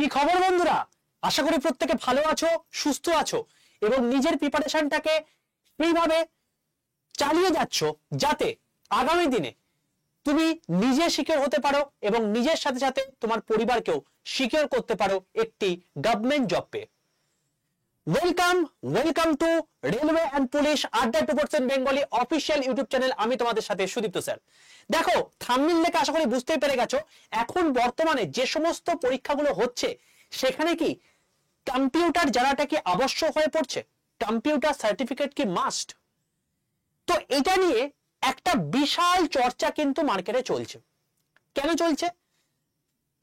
কি খবর বন্ধুরা? আশা করি প্রত্যেকে ভালো আছো, সুস্থ আছো এবং নিজের প্রিপারেশনটাকে এইভাবে চালিয়ে যাচ্ছ যাতে আগামী দিনে তুমি নিজে সিকিউর হতে পারো এবং নিজের সাথে সাথে তোমার পরিবারকেও সিকিউর করতে পারো একটি গভর্নমেন্ট জব পেয়ে। Welcome to railway and police আড্ডা 2% বেঙ্গলি অফিসিয়াল ইউটিউব চ্যানেল। আমি তোমাদের সাথে সুদীপ্ত স্যার। দেখো, থাম্বনেল দেখে আশা করি বুঝতেই পেরে গেছো এখন বর্তমানে যে সমস্ত পরীক্ষাগুলো হচ্ছে সেখানে কি কম্পিউটার জানাটা কি আবশ্যক হয়ে পড়ছে? কম্পিউটার সার্টিফিকেট কি মাস্ট? তো এটা নিয়ে একটা বিশাল চর্চা কিন্তু মার্কেটে চলছে। কেন চলছে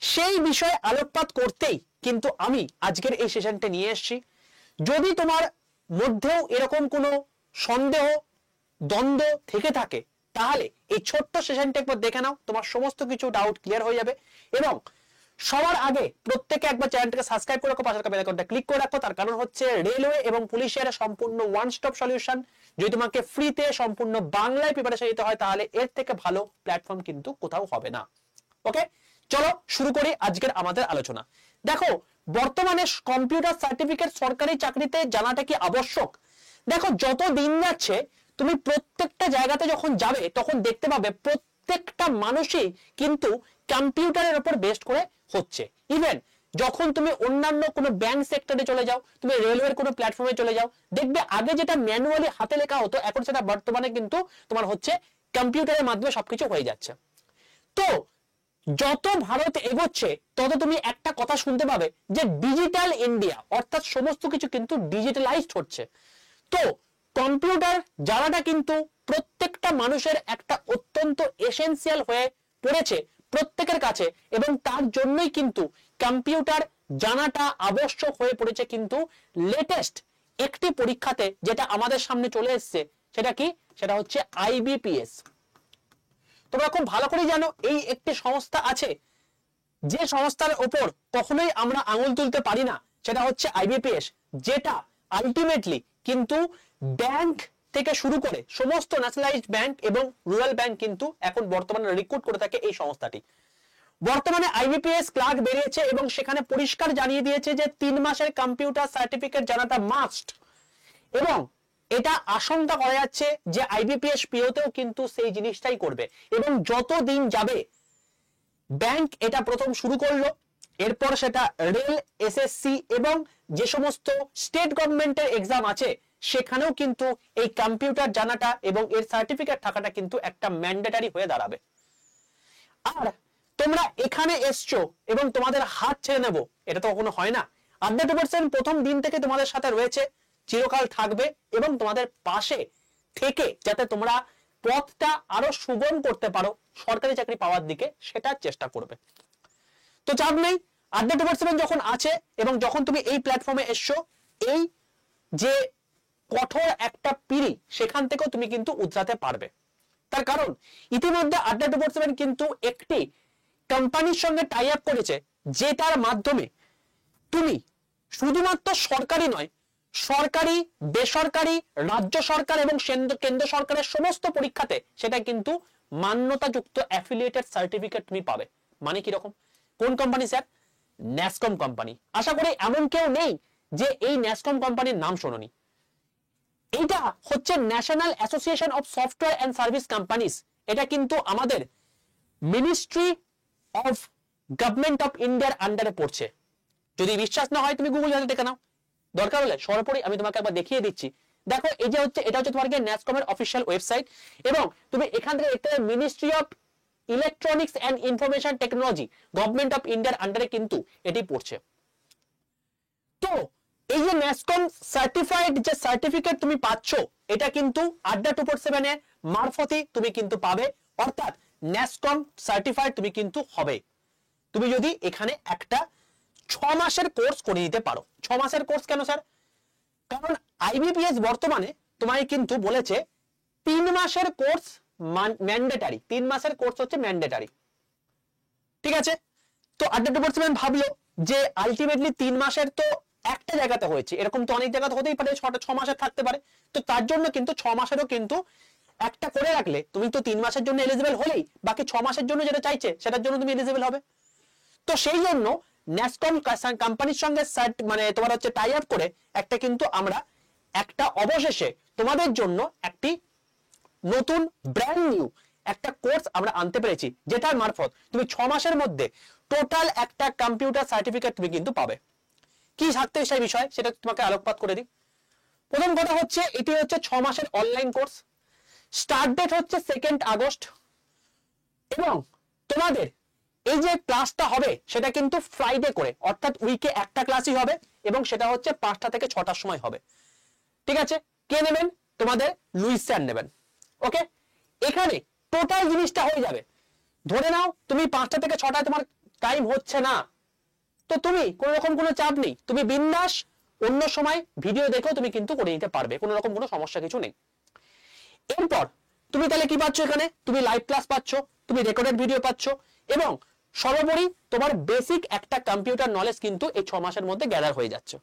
সেই বিষয়ে আলোকপাত করতেই কিন্তু আমি আজকের এই সেশনটা নিয়ে এসেছি। যদি তোমার মধ্যেও এরকম কোনো সন্দেহ দ্বন্দ্ব থেকে থাকে তাহলে এই ছোট্ট সেশনটা একবার দেখে নাও, তোমার সমস্ত কিছু ডাউট ক্লিয়ার হয়ে যাবে। এবং সবার আগে প্রত্যেকে একবার চ্যানেলটাকে সাবস্ক্রাইব করে রাখো, পাশের বেল আইকনটা ক্লিক করে রাখো। তার কারণ হচ্ছে রেলওয়ে এবং পুলিশের সম্পূর্ণ ওয়ান স্টপ সলিউশন। যদি তোমাকে ফ্রিতে সম্পূর্ণ বাংলায় প্রিপারেশন নিতে হয় তাহলে এর থেকে ভালো প্ল্যাটফর্ম কিন্তু কোথাও হবে না। ওকে, চলো শুরু করি আজকের আমাদের আলোচনা। দেখো, বর্তমানে কম্পিউটার সার্টিফিকেট সরকারি চাকরিতে জানাটা কি আবশ্যক? দেখো, যত দিন যাচ্ছে তুমি প্রত্যেকটা জায়গাতে যখন যাবে তখন দেখতে পাবে প্রত্যেকটা মানুষই কিন্তু কম্পিউটারের উপর বেস্ট করে হচ্ছে। ইভেন যখন তুমি অন্যান্য কোনো ব্যাংক সেক্টরে চলে যাও, তুমি রেলওয়ের কোনো প্ল্যাটফর্মে চলে যাও, দেখবে আগে যেটা ম্যানুয়ালি হাতে লেখা হতো এখন সেটা বর্তমানে কিন্তু তোমার হচ্ছে কম্পিউটারের মাধ্যমে সবকিছু হয়ে যাচ্ছে। তো যত ভারত এগোচ্ছে তত তুমি একটা কথা শুনতে পাবে যে ডিজিটাল ইন্ডিয়া, অর্থাৎ সমস্ত কিছু কিন্তু ডিজিটালাইজড হচ্ছে। তো কম্পিউটার জানাটা কিন্তু প্রত্যেকটা মানুষের একটা অত্যন্ত এসেনশিয়াল হয়ে পড়েছে প্রত্যেকের কাছে, এবং তার জন্যই কিন্তু কম্পিউটার জানাটা আবশ্যক হয়ে পড়েছে কিন্তু লেটেস্ট একটি পরীক্ষাতে যেটা আমাদের সামনে চলে এসেছে। সেটা কি? সেটা হচ্ছে আইবিপিএস। তোমরা খুব ভালো করে জানো এই একটি সংস্থা আছে যে সংস্থার উপর কখনোই আমরা আঙুল তুলতে পারি না, সেটা হচ্ছে আইবিপিএস, যেটা আলটিমেটলি কিন্তু ব্যাংক থেকে শুরু করে সমস্ত ন্যাশনালাইজড ব্যাংক এবং রুরাল ব্যাংক কিন্তু এখন বর্তমানে রিক্রুট করে থাকে এই সংস্থাটি। বর্তমানে আইবিপিএস ক্লার্ক বেরিয়েছে এবং সেখানে পরিষ্কার জানিয়ে দিয়েছে যে 3 মাসের কম্পিউটার সার্টিফিকেট জানাটা মাস্ট, এবং এটা আশঙ্কা করা যাচ্ছে যে আইবিপিএস পিওতেও কিন্তু সেই জিনিসটাই করবে। এবং যত দিন যাবে, ব্যাংক এটা প্রথম শুরু করলো, এরপর সেটা রেল, এসএসসি এবং যে সমস্ত স্টেট গভর্নমেন্টের এক্সাম আছে সেখানেও কিন্তু এই কম্পিউটার জানাটা এবং এর সার্টিফিকেট থাকাটা কিন্তু একটা ম্যান্ডেটারি হয়ে দাঁড়াবে। আর তোমরা এখানে এসছো এবং তোমাদের হাত ছেড়ে নেবো, এটা তো কখনো হয় না। আড্ডা 2% প্রথম দিন থেকে তোমাদের সাথে রয়েছে, চিরকাল থাকবে এবং তোমাদের পাশে থেকে যাতে তোমরা পথটা আরো সুগম করতে পারো সরকারি চাকরি পাওয়ার দিকে, সেটার চেষ্টা করবে। তো চাপ নেই, আড্ডা 2% যখন আছে এবং যখন তুমি এই প্ল্যাটফর্মে এসছো, এই যে কঠোর একটা পিড়ি সেখান থেকেও তুমি কিন্তু উতরাতে পারবে। তার কারণ ইতিমধ্যে আড্ডা 2% কিন্তু একটি কোম্পানির সঙ্গে টাই আপ করেছে, যেটার মাধ্যমে তুমি শুধুমাত্র সরকারি নয়, সরকারি, বেসরকারি, রাজ্য সরকার এবং কেন্দ্র সরকারের সমস্ত পরীক্ষাতে সেটা কিন্তু মান্যতাযুক্ত অ্যাফিলিয়েটেড সার্টিফিকেট তুমি পাবে। মানে কি রকম? কোন কোম্পানি স্যার? ন্যাসকম কোম্পানি। আশা করি এমন কেউ নেই যে এই ন্যাসকম কোম্পানির নাম শোনোনি। এইটা হচ্ছে national association of software and service companies. এটা কিন্তু আমাদের মিনিস্ট্রি অফ গভর্নমেন্ট অফ ইন্ডিয়ার আন্ডারে পড়ছে। যদি বিশ্বাস না হয় তুমি গুগল দেখে নাও, দরকার হলে সরাসরি আমি তোমাকে একবার দেখিয়ে দিচ্ছি। দেখো, এই যে হচ্ছে, এটা হচ্ছে তোমার ন্যাসকমের অফিসিয়াল ওয়েবসাইট, এবং তুমি এখান থেকে দেখতে পাবে ministry of electronics and information technology, government of ইন্ডিয়ার আন্ডারে কিন্তু এটি পড়ছে। তো এই যে ন্যাসকম সার্টিফাইড যে সার্টিফিকেট তুমি পাচ্ছ, এটা কিন্তু আড্ডা 247 এর মারফতে তুমি কিন্তু পাবে, অর্থাৎ ন্যাসকম সার্টিফাইড তুমি কিন্তু হবে তুমি যদি এখানে একটা 6 মাসের কোর্স করে নিতে পারো। 6 মাসের কোর্স কেন স্যার? কারণ আইবিপিএস বর্তমানে তোমায় কিন্তু বলেছে 3 মাসের কোর্স ম্যান্ডেটারি। 3 মাসের কোর্স হচ্ছে ম্যান্ডেটারি, ঠিক আছে? তো আড্ডা 2% ভাবলো যে আলটিমেটলি 3 মাসের তো একটা জায়গাতে হয়েছে, এরকম তো অনেক জায়গাতে হতেই পারে 6 মাসের থাকতে পারে। তো তার জন্য কিন্তু 6 মাসেরও কিন্তু একটা করে রাখলে তুমি তো 3 মাসের জন্য এলিজিবল হলেই বাকি 6 মাসের জন্য যেটা চাইছে সেটার জন্য তুমি এলিজিবল হবে। তো সেই জন্য ন্যাসকম কোম্পানির সঙ্গে মানে তোমার হচ্ছে টাই আপ করে একটা কিন্তু আমরা একটা অবশেষে তোমাদের জন্য একটি নতুন ব্র্যান্ড নিউ একটা কোর্স আমরা আনতে পেরেছি, যেটার মারফত তুমি 6 মাসের মধ্যে টোটাল একটা কম্পিউটার সার্টিফিকেট তুমি কিন্তু পাবে। কি থাকতে সেই বিষয় সেটা তোমাকে আলোকপাত করে দিই। প্রথম কথা হচ্ছে এটি হচ্ছে 6 মাসের অনলাইন কোর্স, স্টার্ট ডেট হচ্ছে 2 আগস্ট, এবং তোমাদের এই যে ক্লাসটা হবে সেটা কিন্তু ফ্রাইডে করে, অর্থাৎ উইকে একটা ক্লাসই হবে, এবং সেটা হচ্ছে 5টা থেকে 6টার সময় হবে। ঠিক আছে, কে নেবেন? তোমাদের লুইস স্যার নেবেন। ওকে, এখানে টোটাল জিনিসটা হয়ে যাবে। ধরে নাও তুমি 5টা থেকে 6টায় তোমার টাইম হচ্ছে না, তো তুমি কোনো রকম কোনো চাপ নেই, তুমি বিন্দাস অন্য সময় ভিডিও দেখেও তুমি কিন্তু করে নিতে পারবে, কোনো রকম কোনো সমস্যা কিছু নেই। এরপর তুমি তাহলে কি পাচ্ছ? এখানে তুমি লাইভ ক্লাস পাচ্ছ, তুমি রেকর্ডেড ভিডিও পাচ্ছ, এবং সর্বোপরি তোমার বেসিক একটা কম্পিউটার নলেজ কিন্তু এই 6 মাসের মধ্যে গ্যাদার হয়ে যাচ্ছে।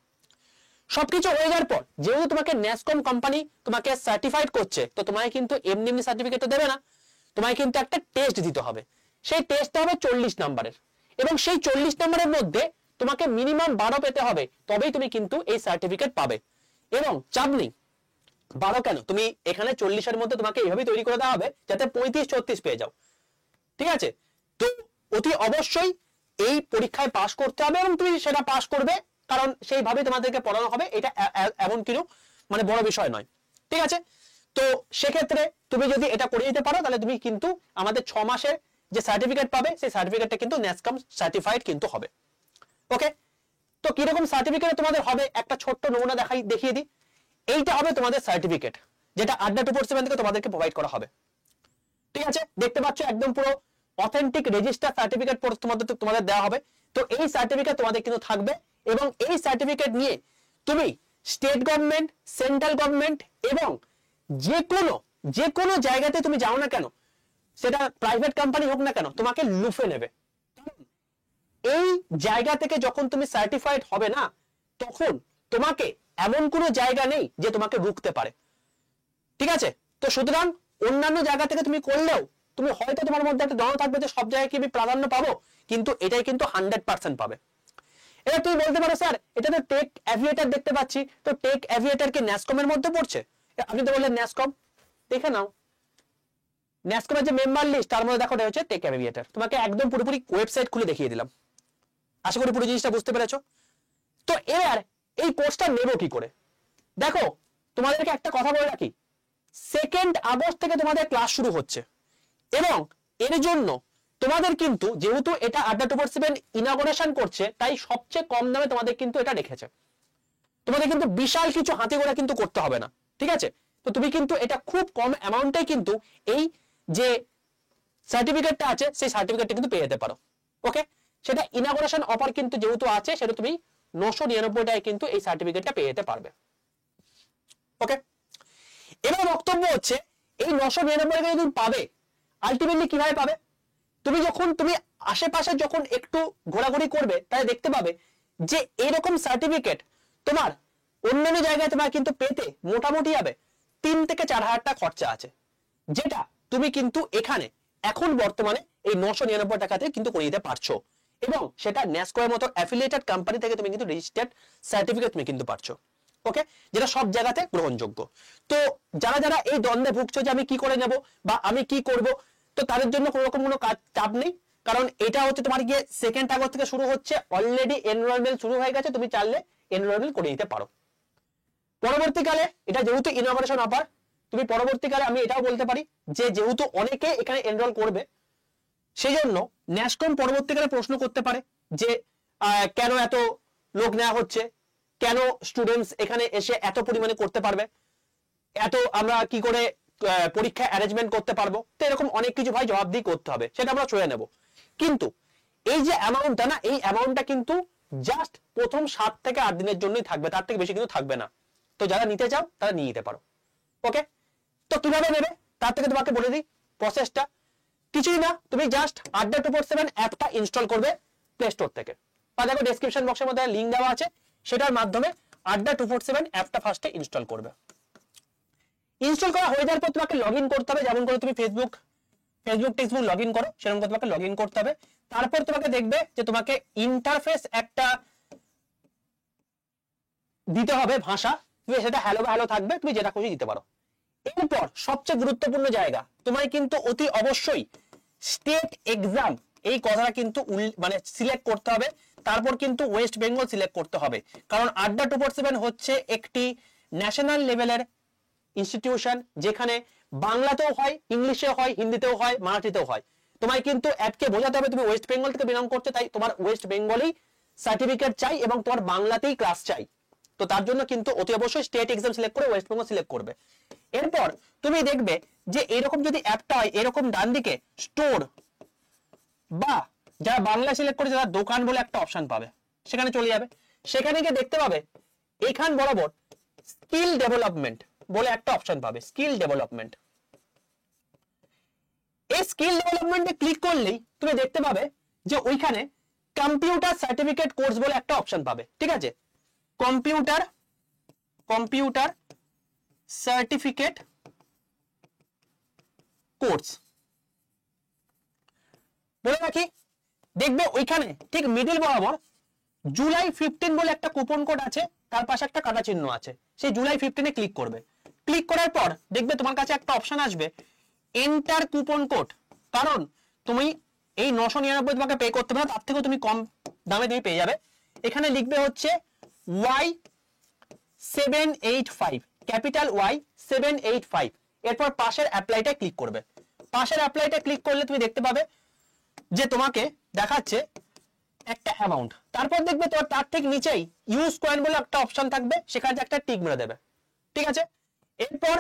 সবকিছু হয়ে যাওয়ার পর যেহেতু তোমাকে ন্যাসকম কোম্পানি তোমাকে সার্টিফাইড করছে, তো তোমাকে কিন্তু এমনি এমনি সার্টিফিকেট তো দেবে না, তোমাকে কিন্তু একটা টেস্ট দিতে হবে। সেই টেস্টটা হবে 40 নম্বরের, এবং সেই 40 নম্বরের মধ্যে তোমাকে মিনিমাম 12 পেতে হবে, তবেই তুমি কিন্তু এই সার্টিফিকেট পাবে। এবং চাপ নেই, 12 কেন, তুমি এখানে 40-এর মধ্যে তোমাকে এইভাবেই তৈরি করে দেওয়া হবে যাতে 35-36 পেয়ে যাও। ঠিক আছে, তো অতি অবশ্যই এই পরীক্ষায় পাশ করতে হবে, এবং তুমি সেটা পাশ করবে, কারণ সেইভাবে তোমাদেরকে পড়ানো হবে, এটা এমন কিছু মানে বড় বিষয় নয়। ঠিক আছে, তো সেক্ষেত্রে তুমি যদি এটা করে দিতে পারো তাহলে তুমি কিন্তু আমাদের 6 মাসের যে সার্টিফিকেট পাবে সেই সার্টিফিকেটটা কিন্তু ন্যাসকম সার্টিফাইড কিন্তু হবে। ওকে, তো কিরকম সার্টিফিকেট তোমাদের হবে একটা ছোট্ট নমুনা দেখিয়ে দিই। এইটা হবে তোমাদের সার্টিফিকেট, যেটা আড্ডা 247 থেকে তোমাদেরকে প্রোভাইড করা হবে। ঠিক আছে, দেখতে পাচ্ছ একদম পুরো অথেন্টিক রেজিস্টার সার্টিফিকেট তোমাদের দেওয়া হবে। তো এই সার্টিফিকেট তোমাদের কিন্তু থাকবে, এবং এই সার্টিফিকেট নিয়ে তুমি স্টেট গভর্নমেন্ট, সেন্ট্রাল গভর্নমেন্ট এবং যে কোনো জায়গাতে তুমি যাও না কেন, সেটা প্রাইভেট কোম্পানি হোক না কেন, তোমাকে লুফে নেবে। এই জায়গা থেকে যখন তুমি সার্টিফাইড হবে না, তখন তোমাকে এমন কোনো জায়গা নেই যে তোমাকে রুখতে পারে। ঠিক আছে, তো সুতরাং অন্যান্য জায়গা থেকে তুমি করলেও তুমি হয়তো তোমার মধ্যে একটা দম থাকবে যে সব জায়গায় কি আমি প্রাধান্য পাবো, কিন্তু এটাই কিন্তু 100% পাবে। এবার তুমি বলতে পারো স্যার এটা তো টেক অ্যাভিয়েটর দেখতে পাচ্ছি, তো টেক অ্যাভিয়েটর কি ন্যাসকমের মধ্যে পড়ছে? আপনি তো বললেন ন্যাসকম, দেখে নাও ন্যাসকমের যে মেম্বার লিস্ট তার মধ্যে দেখো এটা হচ্ছে টেক অ্যাভিয়েটর। তোমাকে একদম পুরোপুরি ওয়েবসাইট খুলে দেখিয়ে দিলাম, আশা করি পুরো জিনিসটা বুঝতে পেরেছো। তো এবার এই কোর্সটা নেবো কি করে? দেখো তোমাদেরকে একটা কথা বলে রাখি, 2 আগস্ট থেকে তোমাদের ক্লাস শুরু হচ্ছে, এবং এর জন্য তোমাদের কিন্তু যেহেতু এটা আড্ডা 247 ইনঅগ্রেশন করছে, তাই সবচেয়ে কম দামে তোমাদের কিন্তু এটা রেখেছে। তোমাদের কিন্তু বিশাল কিছু হাতে গোড়া কিন্তু করতে হবে না। ঠিক আছে, তো তুমি কিন্তু এটা খুব কম অ্যামাউন্টে কিন্তু এই যে সার্টিফিকেটটা আছে সেই সার্টিফিকেটটা কিন্তু পেয়ে যেতে পারো। ওকে, সেটা ইনঅগ্রেশন অফার কিন্তু যেহেতু আছে, সেটা তুমি 999 টাকায় কিন্তু এই সার্টিফিকেটটা পেয়ে যেতে পারবে। ওকে, এবার বক্তব্য হচ্ছে এই 999 টাকা যদি পাবে, আলটিমেটলি কিভাবে পাবে? তুমি যখন তুমি আশেপাশে যখন একটু ঘোরাঘুরি করবে, তাহলে দেখতে পাবে যে এরকম সার্টিফিকেট তোমার অন্যান্য জায়গায় তোমার কিন্তু পেতে মোটামুটি যাবে 3 থেকে 4 হাজার টাকা খরচা আছে, যেটা তুমি কিন্তু এখানে এখন বর্তমানে এই 999 টাকাতে কিন্তু করে দিতে পারছো, এবং সেটা ন্যাসকোর মতো অ্যাফিলিয়েটেড কোম্পানি থেকে তুমি কিন্তু রেজিস্টার্ড সার্টিফিকেট তুমি কিন্তু পারছো। ওকে, যেটা সব জায়গাতে গ্রহণযোগ্য। তো যারা যারা এই দ্বন্দ্বে ভুগছো যে আমি কি করে নেব বা আমি কি করব, তো তাদের জন্য কোনো রকম কোনো চাপ নেই, কারণ এটা হচ্ছে তোমার গিয়ে 2 আগস্ট থেকে শুরু হচ্ছে, অলরেডি এনরোলমেন্ট শুরু হয়ে গেছে, তুমি চাইলে এনরোলমেন্ট করে নিতে পারো। পরবর্তীকালে এটা যেহেতু ইনোভেশন অফার, তুমি পরবর্তীকালে আমি এটাও বলতে পারি যে যেহেতু অনেকে এখানে এনরোল করবে, সেই জন্য ন্যাসকম পরবর্তীকালে প্রশ্ন করতে পারে যে কেন এত লোক নেওয়া হচ্ছে, কেন স্টুডেন্টস এখানে এসে এত পরিমাণে করতে পারবে, এত আমরা কি করে পরীক্ষা অ্যারেঞ্জমেন্ট করতে পারবো। তো এরকম অনেক কিছু ভাই জবাবদিহি করতে হবে, সেটা আমরা সয়ে নেব। কিন্তু এই যে অ্যামাউন্টটা না, এই অ্যামাউন্টটা কিন্তু জাস্ট প্রথম 7 থেকে 8 দিনের জন্যই থাকবে, তার থেকে বেশি কিন্তু থাকবে না। তো যারা নিতে চাও তারা নিয়ে নিতে পারো। ওকে, তো কিভাবে নেবে তার থেকে তোমাকে বলে দিই প্রসেসটা। কিছুই না, তুমি জাস্ট আড্ডা 247 অ্যাপটা ইনস্টল করবে প্লে স্টোর থেকে, বা দেখো ডেসক্রিপশন বক্সের মধ্যে লিংক দেওয়া আছে, সেটার মাধ্যমে আড্ডা 247 অ্যাপটা ফার্স্টে ইনস্টল করবে। ইনস্টল করা হয়ে যাওয়ার পর তোমাকে লগইন করতে হবে, যেমন করে তুমি ফেসবুক টেক্সটবুক লগ ইন করো, সেরকম করে তোমাকে লগ ইন করতে হবে। তারপর তোমাকে দেখবে যে তোমাকে ইন্টারফেস একটা দিতে হবে ভাষা, তুমি সেটা হ্যালো হ্যালো থাকবে, তুমি যেটা খুশি দিতে পারো। এরপর সবচেয়ে গুরুত্বপূর্ণ জায়গা, তোমায় কিন্তু অতি অবশ্যই স্টেট এক্সাম এই কথাটা কিন্তু মানে সিলেক্ট করতে হবে। তারপর কিন্তু ওয়েস্ট বেঙ্গল সিলেক্ট করতে হবে, কারণ আড্ডা 247 হচ্ছে একটি ন্যাশনাল লেভেলের ইনস্টিটিউশন, যেখানে বাংলাতেও হয়, ইংলিশেও হয়, হিন্দিতেও হয়, মারাঠিতেও হয়। তোমায় কিন্তু অ্যাপকে বোঝাতে হবে তুমি ওয়েস্ট বেঙ্গল থেকে বিলং করছো, তাই তোমার ওয়েস্ট বেঙ্গলেই সার্টিফিকেট চাই এবং তোমার বাংলাতেই ক্লাস চাই। তো তার জন্য কিন্তু অতি অবশ্যই স্টেট এক্সাম সিলেক্ট করে ওয়েস্ট বেঙ্গল সিলেক্ট করবে। এরপর তুমি দেখবে যে এরকম যদি অ্যাপটা হয়, এরকম ডান দিকে স্টোর বা যারা বাংলা সিলেক্ট করে যারা দোকান বলে একটা অপশন পাবে, সেখানে চলে যাবে। সেখানে গিয়ে দেখতে পাবে এখান বরাবর স্কিল ডেভেলপমেন্ট বলে একটা অপশন পাবে, স্কিল ডেভেলপমেন্ট। এই স্কিল ডেভেলপমেন্টে ক্লিক করলেই তুমি দেখতে পাবে যে ওইখানে কম্পিউটার সার্টিফিকেট কোর্স বলে একটা অপশন পাবে। ঠিক আছে, কম্পিউটার সার্টিফিকেট কোর্স বলে রাখি, দেখবে ওইখানে ঠিক মিডল বরাবর জুলাই 15 বলে একটা কুপন কোড আছে, তার পাশে একটা কাটা চিহ্ন আছে, সেই জুলাই 15 ক্লিক করবে। ক্লিক করার পর দেখবে তোমার কাছে একটা অপশন আসবে এন্টার কুপন কোড, কারণ তুমি এই 999 তোমাকে পে করতে হবে, তার থেকেও তুমি কম দামে তুমি পেয়ে যাবে। এখানে লিখবে হচ্ছে Y785, ক্যাপিটাল Y785। এরপর পাশের অ্যাপ্লাইটা ক্লিক করবে। পাশের অ্যাপ্লাইটা ক্লিক করলে তুমি দেখতে পাবে যে তোমাকে দেখাচ্ছে একটা অ্যামাউন্ট, তারপর দেখবে তোমার তার ঠিক নিচেই ইউজ কয়েন বলে একটা অপশন থাকবে, সেখানে একটা টিক মেরে দেবে। ঠিক আছে, এরপর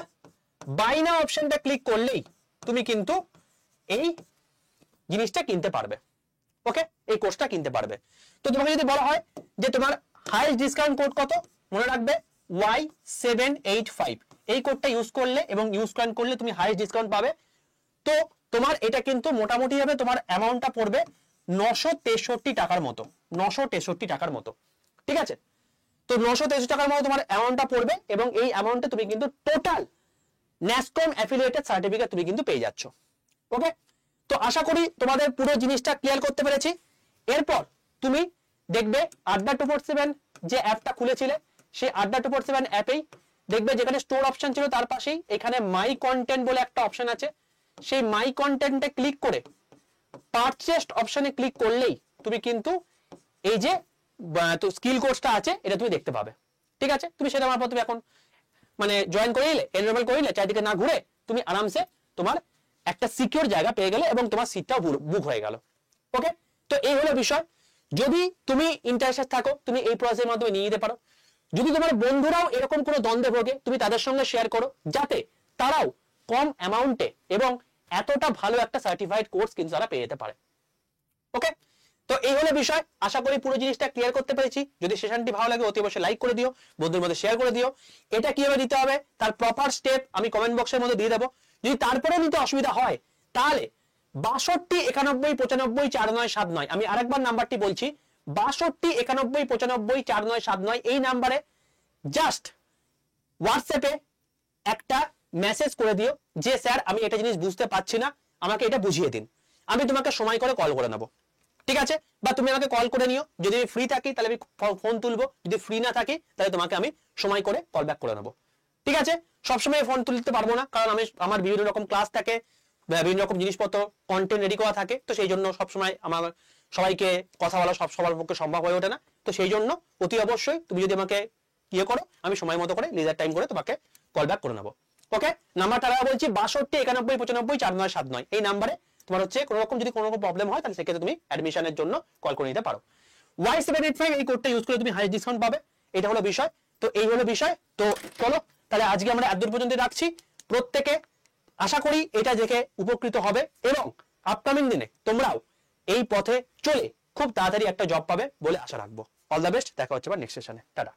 বাই নাও অপশনটা ক্লিক করলেই তুমি কিন্তু এই জিনিসটা কিনতে পারবে। ওকে, এই কোর্সটা কিনতে পারবে। তো তোমাকে যদি বলা হয় যে তোমার হাইয়েস্ট ডিসকাউন্ট কোড কত, মনে রাখবে Y785, এই কোডটা ইউজ করলে এবং ইউজ কয়েন করলে তুমি হাইয়েস্ট ডিসকাউন্ট পাবে। তো তোমার এটা কিন্তু মোটামুটি হবে, তোমার অ্যামাউন্টটা পড়বে 963 টাকার মতো, 963 টাকার মতো। ঠিক আছে, তো 963 টাকার মতো তোমার অ্যামাউন্টটা পড়বে এবং এই অ্যামাউন্টে তুমি কিন্তু টোটাল ন্যাসকম অ্যাফিলিয়েটেড সার্টিফিকেট তুমি কিন্তু পেয়ে যাচ্ছ। ওকে, তো আশা করি তোমাদের পুরো জিনিসটা ক্লিয়ার করতে পেরেছি। এরপর তুমি দেখবে আড্ডা 247 যে অ্যাপটা খুলেছিলে, সেই আড্ডা 247 অ্যাপেই দেখবে যেখানে স্টোর অপশন ছিল তার পাশেই এখানে মাই কন্টেন্ট বলে একটা অপশন আছে, সেই মাই কন্টেন্টে ক্লিক করে পারচেসড অপশনে ক্লিক করলেই তুমি কিন্তু এই যে স্কিল কোর্সটা আছে এটা তুমি দেখতে পাবে। ঠিক আছে, তুমি সেটা মারফত তুমি এখন মানে জয়েন করে নিলে, এনরোল করে নিলে, চারিদিকে না ঘুরে তুমি আরামসে তোমার একটা সিকিউর জায়গা পেয়ে গেলে এবং তোমার সিটটাও বুক হয়ে গেল। ওকে, তো এই হলো বিষয়। যদি তুমি ইন্টারেস্টেড থাকো তুমি এই প্রসেসের মাধ্যমে নিয়ে নিতে পারো। যদি তোমার বন্ধুরাও এরকম কোনো দ্বন্দ্বে ভোগে তুমি তাদের সঙ্গে শেয়ার করো, যাতে তারাও কম অ্যামাউন্টে এবং এতটা ভালো একটা সার্টিফাইড কোর্স কিন্তু তারা পেয়ে যেতে পারে। ওকে, তো এই হলো বিষয়। আশা করি পুরো জিনিসটা ক্লিয়ার করতে পেরেছি। যদি সেশনটি ভালো লাগে অতি অবশ্যই লাইক করে দিও, বন্ধুদের মধ্যে শেয়ার করে দিও। এটা কিভাবে দিতে হবে তার প্রপার স্টেপ আমি কমেন্ট বক্সের মধ্যে দিয়ে দেবো। যদি তারপরেও নিতে অসুবিধা হয় তাহলে 62 91 95 4979, আমি আরেকবার নাম্বারটি বলছি, 62 91 95 4979, এই নাম্বারে জাস্ট হোয়াটসঅ্যাপে একটা মেসেজ করে দিও যে স্যার আমি এটা জিনিস বুঝতে পারছি না, আমাকে এটা বুঝিয়ে দিন। আমি তোমাকে সময় করে কল করে নেবো। ঠিক আছে, বা তুমি আমাকে কল করে নিও, যদি আমি ফ্রি থাকি তাহলে আমি ফোন তুলবো, যদি ফ্রি না থাকি তাহলে তোমাকে আমি সময় করে কল ব্যাক করে নেবো। ঠিক আছে, সবসময় ফোন তুলতে পারবো না, কারণ আমার বিভিন্ন রকম ক্লাস থাকে, বিভিন্ন রকম জিনিসপত্র কন্টেন্ট রেডি করা থাকে, তো সেই জন্য সবসময় আমার সবাইকে কথা বলা সবার পক্ষে সম্ভব হয়ে ওঠে না। তো সেই জন্য অতি অবশ্যই তুমি যদি আমাকে ইয়ে করো, আমি সময় মতো করে লিজার টাইম করে তোমাকে কল ব্যাক করে নেবো। ওকে, নাম্বারটা বলছি 62 91 95 4979, এই নাম্বারে তোমার হচ্ছে কোনো রকম যদি কোনো রকম প্রবলেম হয় তাহলে সেক্ষেত্রে তুমি অ্যাডমিশনের জন্য কল করে নিতে পারো। Y785 এই কোডটা ইউজ করে তুমি হাইয়েস্ট ডিসকাউন্ট পাবে। এটা হলো বিষয়। তো এই হলো বিষয়। তো চলো তাহলে আজকে আমরা এত দূর পর্যন্ত রাখছি। প্রত্যেকে আশা করি এটা দেখে উপকৃত হবে এবং আপকামিং দিনে তোমরাও এই পথে চলে খুব তাড়াতাড়ি একটা জব পাবে বলে আশা রাখবো। অল দ্য বেস্ট, দেখা হচ্ছে আবার নেক্সট সেশনে। টাটা।